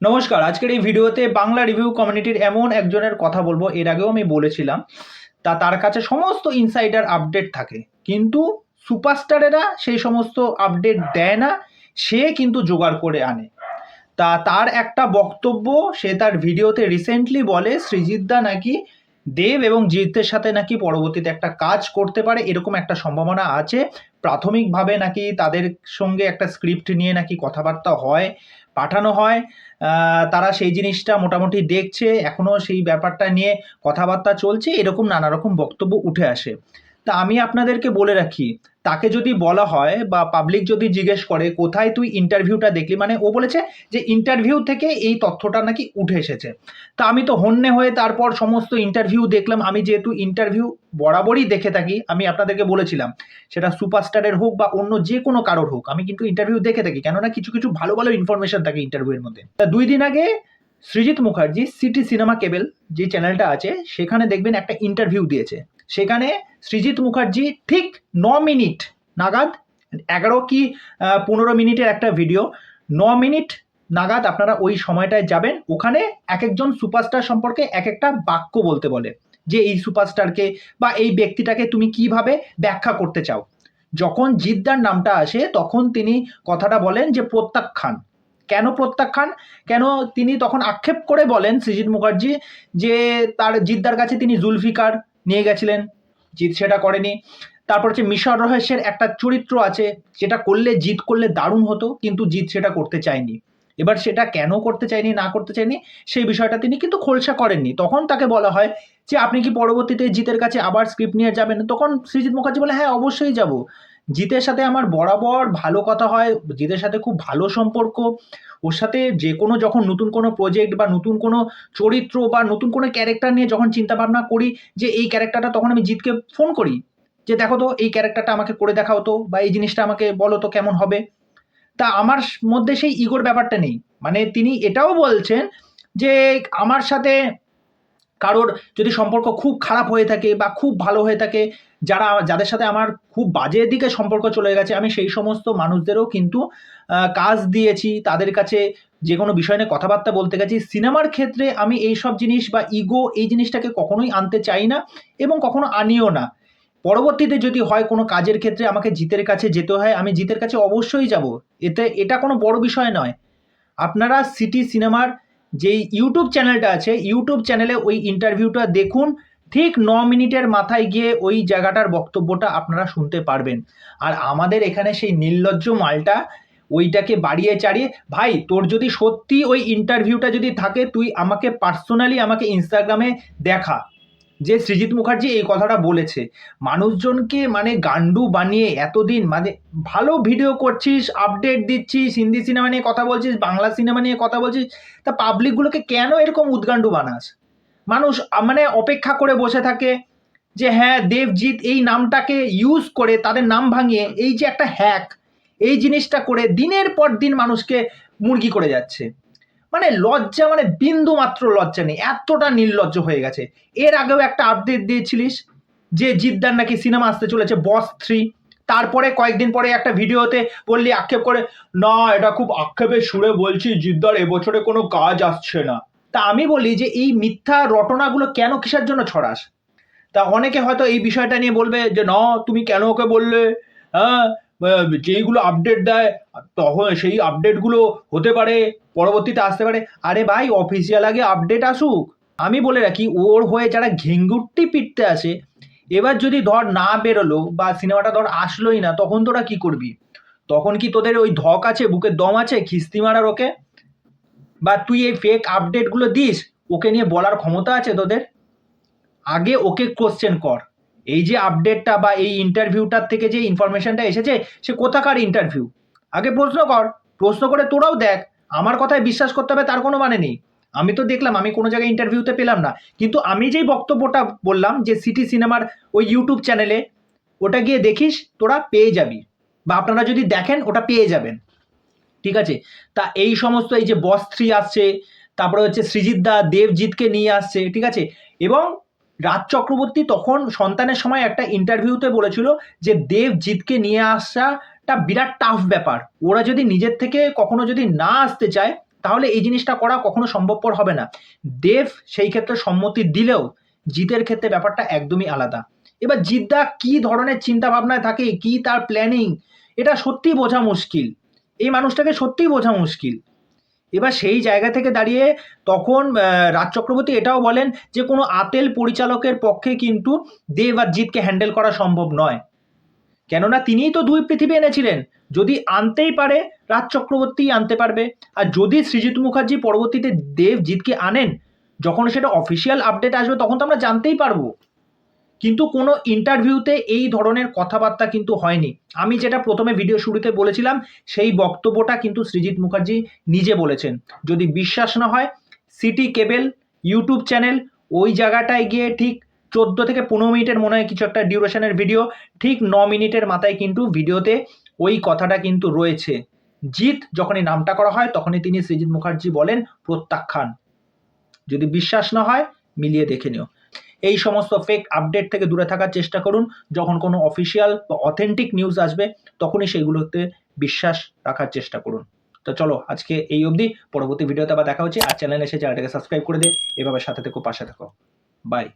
নমস্কার। আজকের এই ভিডিওতে বাংলা রিভিউ কমিউনিটির এমন একজনের কথা বলবো, এর আগেও আমি বলেছিলাম। তার কাছে সমস্ত ইনসাইডার আপডেট থাকে, কিন্তু সুপারস্টারেরা সেই সমস্ত আপডেট দেয় না, সে কিন্তু জোগাড় করে আনে। তার একটা বক্তব্য, সে তার ভিডিওতে রিসেন্টলি বলে সৃজিতদা নাকি দেব এবং জিতের সাথে নাকি পরবর্তীতে একটা কাজ করতে পারে, এরকম একটা সম্ভাবনা আছে। প্রাথমিকভাবে নাকি তাদের সঙ্গে একটা স্ক্রিপ্ট নিয়ে নাকি কথাবার্তা হয়, পাঠানো হয়। তারা সেই জিনিসটা মোটামুটি দেখছে, এখনও সেই ব্যাপারটা নিয়ে কথাবার্তা চলছে, এরকম নানা রকম বক্তব্য উঠে আসে। তা আমি আপনাদেরকে বলে রাখি, তাকে যদি বলা হয় বা পাবলিক যদি জিজ্ঞেস করে কোথায় তুই ইন্টারভিউটা দেখলি, মানে ও বলেছে যে ইন্টারভিউ থেকে এই তথ্যটা নাকি উঠে এসেছে। তা আমি তো হন্যে হয়ে তারপর সমস্ত ইন্টারভিউ দেখলাম। আমি যেহেতু ইন্টারভিউ বরাবরই দেখে থাকি, আমি আপনাদেরকে বলেছিলাম, সেটা সুপারস্টারের হোক বা অন্য যে কোনো কারোর হোক, আমি কিন্তু ইন্টারভিউ দেখে থাকি, কেননা কিছু কিছু ভালো ভালো ইনফরমেশন থাকে ইন্টারভিউয়ের মধ্যে। তা 2 দিন আগে সৃজিত মুখার্জি সিটি সিনেমা কেবল যে চ্যানেলটা আছে, সেখানে দেখবেন একটা ইন্টারভিউ দিয়েছে। সেখানে সৃজিত মুখার্জি ঠিক 9 মিনিট নাগাদ, 11 কি 15 মিনিটের একটা ভিডিও, 9 মিনিট নাগাদ আপনারা ওই সময়টায় যাবেন। ওখানে এক একজন সুপারস্টার সম্পর্কে এক একটা বাক্য বলতে বলে, যে এই সুপারস্টারকে বা এই ব্যক্তিটাকে তুমি কিভাবে ব্যাখ্যা করতে চাও। যখন জিদ্দার নামটা আসে, তখন তিনি কথাটা বলেন যে প্রত্যাখ্যান। কেন প্রত্যাখ্যান? কেন তিনি তখন আক্ষেপ করে বলেন সৃজিত মুখার্জি যে তার জিদ্দার কাছে তিনি জুলফিকার নিয়ে গেছিলেন, জিৎ সেটা করেনি। তারপর হচ্ছে মিশর রহস্যের একটা চরিত্র আছে, যেটা করলে জিৎ করলে দারুণ হতো, কিন্তু জিৎ সেটা করতে চায়নি। এবার সেটা কেন করতে চায়নি, না করতে চায়নি, সেই বিষয়টা তিনি কিন্তু খোলসা করেননি। তখন তাকে বলা হয় যে আপনি কি পরবর্তীতে জিতের কাছে আবার স্ক্রিপ্ট নিয়ে যাবেন? তখন সৃজিত মুখার্জি বলে হ্যাঁ, অবশ্যই যাব। জিতের সাথে আমার বরাবর ভালো কথা হয়, জিতের সাথে খুব ভালো সম্পর্ক। ওর সাথে যে কোনো যখন নতুন কোনো প্রজেক্ট বা নতুন কোনো চরিত্র বা নতুন কোনো ক্যারেক্টার নিয়ে যখন চিন্তা ভাবনা করি, যে এই ক্যারেক্টারটা, তখন আমি জিতকে ফোন করি যে দেখো তো এই ক্যারেক্টারটা আমাকে করে দেখাও তো, বা এই জিনিসটা আমাকে বলো তো কেমন হবে। তা আমার মধ্যে সেই ইগোর ব্যাপারটা নেই। মানে তিনি এটাও বলছেন যে আমার সাথে কারোর যদি সম্পর্ক খুব খারাপ হয়ে থাকে বা খুব ভালো হয়ে থাকে, যাদের সাথে আমার খুব বাজে দিকে সম্পর্ক চলে গেছে, আমি সেই সমস্ত মানুষদেরও কিন্তু কাজ দিয়েছি, তাদের কাছে যে কোনো বিষয় নিয়ে কথাবার্তা বলতে গেছি। সিনেমার ক্ষেত্রে আমি এই সব জিনিস বা ইগো, এই জিনিসটাকে কখনোই আনতে চাই না এবং কখনো আনিও না। পরবর্তীতে যদি হয় কোনো কাজের ক্ষেত্রে আমাকে জিতের কাছে যেতে হয়, আমি জিতের কাছে অবশ্যই যাব। এটা কোনো বড় বিষয় নয়। আপনারা সিটি সিনেমার যেই ইউটিউব চ্যানেলটা আছে, ইউটিউব চ্যানেলে ওই ইন্টারভিউটা দেখুন। ঠিক 9 মিনিটের মাথায় গিয়ে ওই জায়গাটার বক্তব্যটা আপনারা শুনতে পারবেন। আর আমাদের এখানে সেই নির্লজ্জ মালটা ওইটাকে বাড়িয়ে চাড়িয়ে, ভাই তোর যদি সত্যি ওই ইন্টারভিউটা যদি থাকে, তুই আমাকে পার্সোনালি আমাকে ইনস্টাগ্রামে দেখা যে সৃজিত মুখার্জি এই কথাটা বলেছে। মানুষজনকে মানে গান্ডু বানিয়ে এতদিন, মানে ভালো ভিডিও করছিস, আপডেট দিচ্ছিস, হিন্দি সিনেমা নিয়ে কথা বলছিস, বাংলা সিনেমা নিয়ে কথা বলছিস, তা পাবলিকগুলোকে কেন এরকম উদ্গান্ডু বানাস? মানুষ মানে অপেক্ষা করে বসে থাকে যে হ্যাঁ, দেবজিৎ এই নামটাকে ইউজ করে তাদের নাম ভাঙিয়ে এই যে একটা হ্যাক, এই জিনিসটা করে দিনের পর দিন মানুষকে মুরগি করে যাচ্ছে। মানে লজ্জা, মানে বিন্দু মাত্র লজ্জা নেই, এতটা নির্লজ্জ হয়ে গেছে। এর আগেও একটা আপডেট দিয়েছিলিস যে জিদ্দার নাকি সিনেমা আসতে চলেছে বস 3। তারপরে কয়েকদিন পরে একটা ভিডিওতে বললি আক্ষেপ করে, না এটা খুব আক্ষেপের সুরে বলছি, জিদ্দার এবছরে কোনো কাজ আসছে না। তা আমি বলি যে এই মিথ্যা রটনাগুলো কেন, কিসের জন্য ছড়াস? তা অনেকে হয়তো এই বিষয়টা নিয়ে বলবে যে না, তুমি কেন ওকে বললে? হ্যাঁ, যেইগুলো আপডেট দেয়, তখন সেই আপডেটগুলো হতে পারে পরবর্তীতে আসতে পারে। আরে ভাই, অফিসিয়াল আগে আপডেট আসুক। আমি বলে রাখি, ওর হয়ে যারা ঘেঙ্গুরটি পিটতে আসে, এবার যদি ধর না বেরোলো বা সিনেমাটা ধর আসলোই না, তখন তোরা কি করবি? তখন কি তোদের ওই ধক আছে, বুকের দম আছে খিস্তি মারার ওকে? বা তুই এই ফেক আপডেটগুলো দিস, ওকে নিয়ে বলার ক্ষমতা আছে তোদের? আগে ওকে কোশ্চেন কর, এই যে আপডেটটা বা এই ইন্টারভিউটার থেকে যে ইনফরমেশনটা এসেছে, সে কোথাকার ইন্টারভিউ? আগে প্রশ্ন কর। প্রশ্ন করে তোরাও দেখ। আমার কথায় বিশ্বাস করতে হবে তার কোনো মানে নেই। আমি তো দেখলাম, আমি কোনো জায়গায় ইন্টারভিউতে পেলাম না, কিন্তু আমি যেই বক্তব্যটা বললাম যে সিটি সিনেমার ওই ইউটিউব চ্যানেলে, ওটা গিয়ে দেখিস, তোরা পেয়ে যাবি, বা আপনারা যদি দেখেন ওটা পেয়ে যাবেন। ঠিক আছে? তা এই সমস্ত, এই যে বস 3 আসছে, তারপরে হচ্ছে সৃজিত দা দেবজিৎকে নিয়ে আসছে, ঠিক আছে? এবং রাজ চক্রবর্তী তখন সন্তানের সময় একটা ইন্টারভিউতে বলেছিল যে দেবজিৎকে নিয়ে আসাটা বিরাট টাফ ব্যাপার। ওরা যদি নিজের থেকে কখনো যদি না আসতে চায়, তাহলে এই জিনিসটা করা কখনো সম্ভবপর হবে না। দেব সেই ক্ষেত্রে সম্মতি দিলেও জিতের ক্ষেত্রে ব্যাপারটা একদমই আলাদা। এবার জিতদা কি ধরনের চিন্তা ভাবনায় থাকে, কি তার প্ল্যানিং, এটা সত্যি বোঝা মুশকিল। এই মানুষটাকে সত্যিই বোঝা মুশকিল। এবার সেই জায়গা থেকে দাঁড়িয়ে তখন রাজ চক্রবর্তী এটাও বলেন যে কোনো আতেল পরিচালকের পক্ষে কিন্তু দেব আর জিতকে হ্যান্ডেল করা সম্ভব নয়, কেননা তিনিই তো দুই পৃথিবী এনেছিলেন। যদি আনতেই পারে রাজ চক্রবর্তীই আনতে পারবে, আর যদি সৃজিত মুখার্জি পরবর্তীতে দেব জিতকে আনেন, যখন সেটা অফিসিয়াল আপডেট আসবে তখন তো আমরা জানতেই পারবো। কিন্তু কোনো ইন্টারভিউতে এই ধরনের কথাবার্তা কিন্তু হয়নি। আমি যেটা প্রথমে ভিডিও শুরুতে বলেছিলাম সেই বক্তব্যটা কিন্তু সৃজিত মুখার্জি নিজে বলেছেন। যদি বিশ্বাস না হয়, সিটি কেবল ইউটিউব চ্যানেল, ওই জায়গাটায় গিয়ে ঠিক 14 থেকে 15 মিনিটের মনে হয় কিছু একটা ডিউরেশনের ভিডিও, ঠিক 9 মিনিটের মাথায় কিন্তু ভিডিওতে ওই কথাটা কিন্তু রয়েছে। জিৎ যখনই নামটা করা হয় তখনই তিনি সৃজিত মুখার্জি বলেন প্রত্যাখ্যান। যদি বিশ্বাস না হয় মিলিয়ে দেখে নিও। এই সমস্ত ফেক আপডেট থেকে দূরে থাকার চেষ্টা করুন। যখন কোনো অফিসিয়াল বা অথেন্টিক নিউজ আসবে তখনই সেইগুলোতে বিশ্বাস রাখার চেষ্টা করুন। তো চলো আজকে এই অবধি, পরবর্তী ভিডিওতে আবার দেখা হচ্ছে। আর চ্যানেলে এসে চ্যানেলটাকে সাবস্ক্রাইব করে দিয়ে এভাবে সাথে থেকো, পাশে থাকো। বাই।